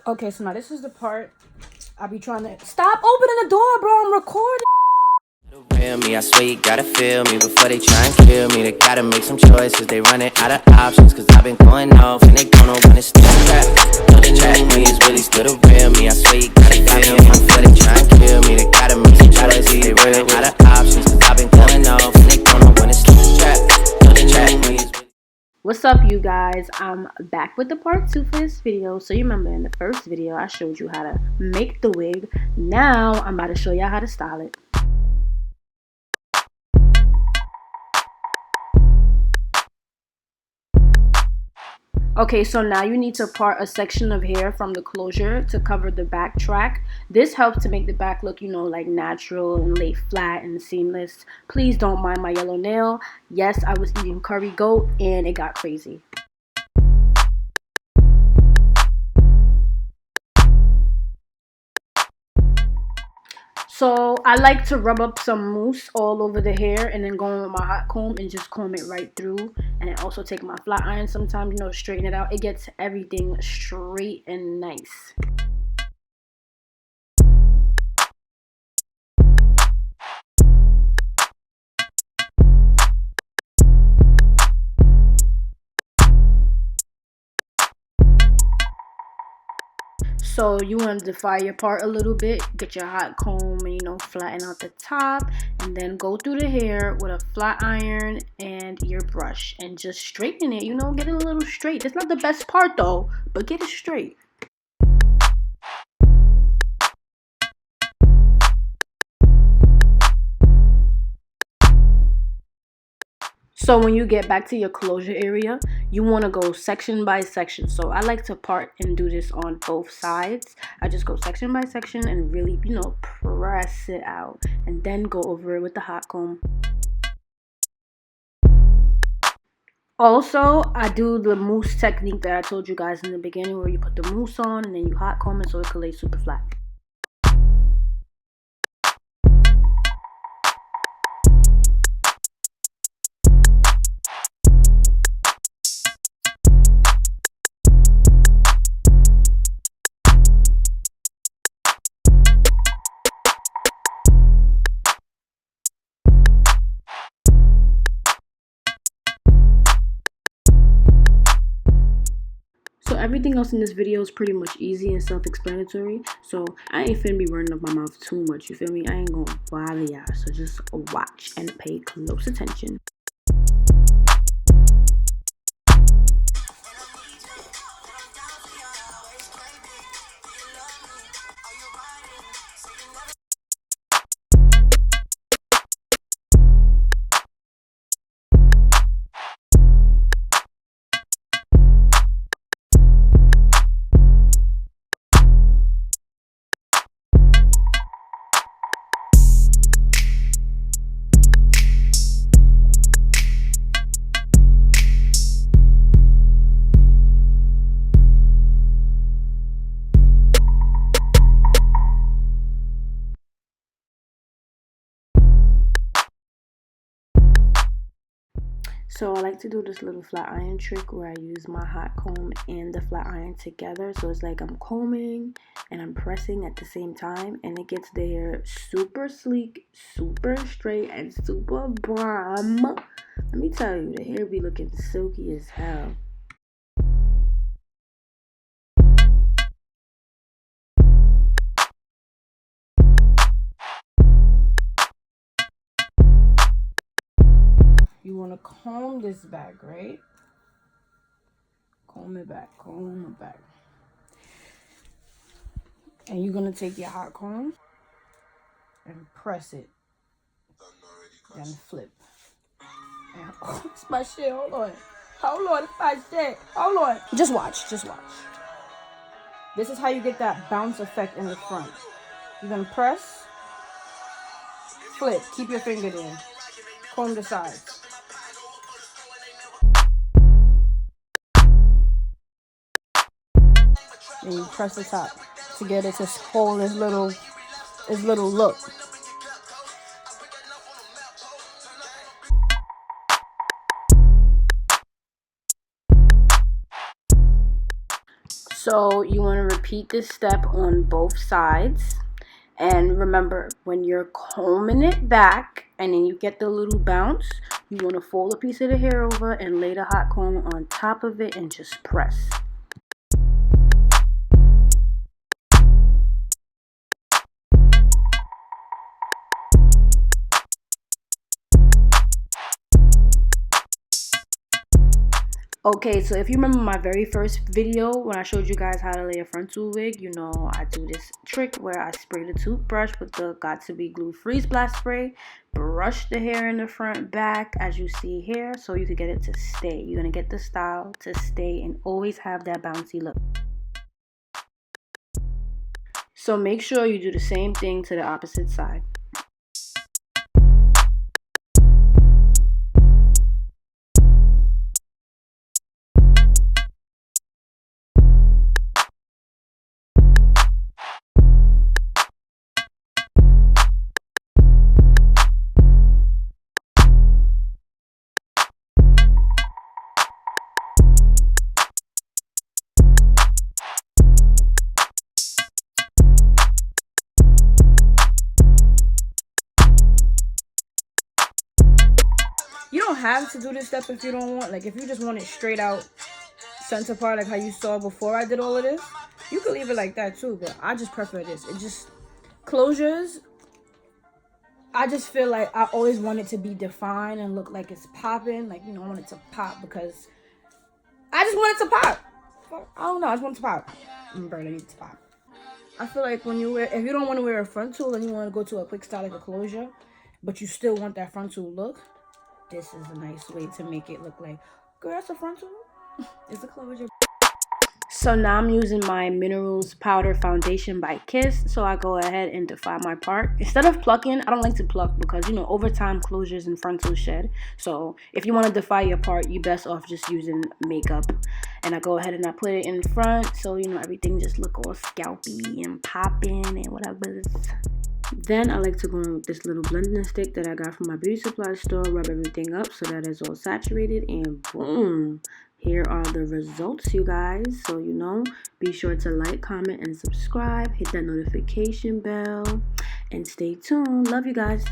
Okay, so now this is the part I be trying to stop opening the door, bro. I'm recording. Real me, I swear you gotta feel me before they try and kill me. They gotta make some choices, they running out of options. Cause I've been going off and they don't know when it's still trap. Know the track me is really still the real me. I swear you gotta feel me before they try and kill me. They gotta make some choices, they running out of options. Cause I've been going off and they don't know when it's still trap. Know the track me is really. What's up, you guys? I'm back with the part 2 for this video. So you remember in the first video I showed you how to make the wig. Now I'm about to show y'all how to style it. Okay, so now you need to part a section of hair from the closure to cover the back track. This helps to make the back look, like natural and lay flat and seamless. Please don't mind my yellow nail. Yes, I was eating curry goat and it got crazy. So I like to rub up some mousse all over the hair and then go in with my hot comb and just comb it right through. And then also take my flat iron sometimes, to straighten it out. It gets everything straight and nice. So you want to define your part a little bit, get your hot comb and flatten out the top, and then go through the hair with a flat iron and your brush and just straighten it, get it a little straight. It's not the best part though, but get it straight. So when you get back to your closure area, you want to go section by section. So I like to part and do this on both sides. I just go section by section and really, press it out and then go over it with the hot comb. Also, I do the mousse technique that I told you guys in the beginning where you put the mousse on and then you hot comb it so it can lay super flat. So everything else in this video is pretty much easy and self-explanatory. So I ain't finna be running up my mouth too much, you feel me? I ain't gonna bother y'all. So just watch and pay close attention. So I like to do this little flat iron trick where I use my hot comb and the flat iron together. So it's like I'm combing and I'm pressing at the same time, and it gets the hair super sleek, super straight, and super bomb. Let me tell you, the hair be looking silky as hell. You want to comb this back, right? Comb it back, comb it back. And you're going to take your hot comb and press it. Then flip. And, oh, it's my shit. Hold on. Hold on. It's my shit. Hold on. Just watch. Just watch. This is how you get that bounce effect in the front. You're going to press, flip. Keep your finger there. Comb the sides. And you press the top to get it to hold its little look. So So you want to repeat this step on both sides. And remember, when you're combing it back and then you get the little bounce, you want to fold a piece of the hair over and lay the hot comb on top of it and just press. Okay, so if you remember my very first video when I showed you guys how to lay a frontal wig, you know I do this trick where I spray the toothbrush with the Got To Be Glue Freeze Blast spray, brush the hair in the front back as you see here so you can get it to stay. You're going to get the style to stay and always have that bouncy look. So make sure you do the same thing to the opposite side. You don't have to do this step if you don't want. Like if you just want it straight out center part, like how you saw before I did all of this, you could leave it like that too, but I just prefer this. It just closures, I just feel like I always want it to be defined and look like it's popping. Like, you know, I want it to pop because I just want it to pop. I don't know, I just want it to pop. I'm barely need it to pop. I feel like when you wear, if you don't want to wear a frontal and you want to go to a quick style like a closure, but you still want that frontal look, this is a nice way to make it look like, girl, that's a frontal. It's a closure. So now I'm using my Minerals Powder Foundation by Kiss. So I go ahead and define my part. Instead of plucking, I don't like to pluck because, you know, over time closures and frontals shed. So if you want to define your part, you best off just using makeup. And I go ahead and I put it in front. So, you know, everything just look all scalpy and popping and whatever. Then I like to go in with this little blending stick that I got from my beauty supply store, rub everything up so that it's all saturated, and boom, here are the results, you guys. So, you know, be sure to like, comment, and subscribe, hit that notification bell, and stay tuned. Love you guys.